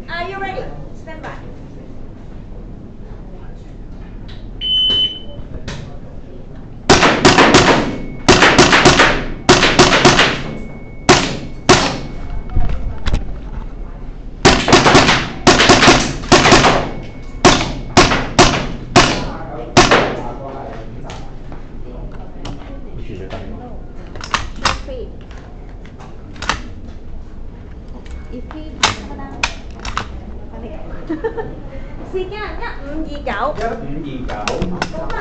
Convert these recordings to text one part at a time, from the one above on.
Are you ready? Stand by.時間1529。1529。好嘛。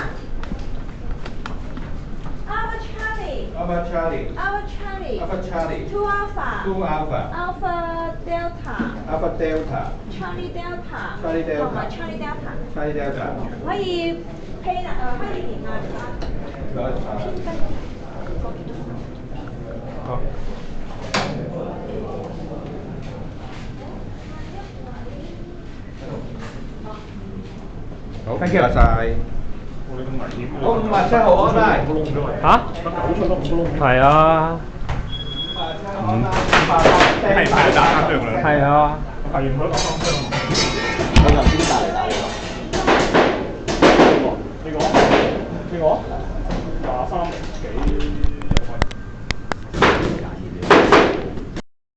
Alpha Charlie. Alpha Charlie. Alpha Charlie. Alpha Charlie. 2 Alpha. 2 Alpha. Alpha Delta. Alpha Delta. Charlie Delta. Charlie Delta. 同埋 Charlie Delta。Charlie Delta。可以披啦，可以連啊。攞好。好，thank you晒。好，57號安排。嚇？係啊。係打啱對啦。係啊。發現佢一個方向。我頭先隔離打你個。呢個？23零幾？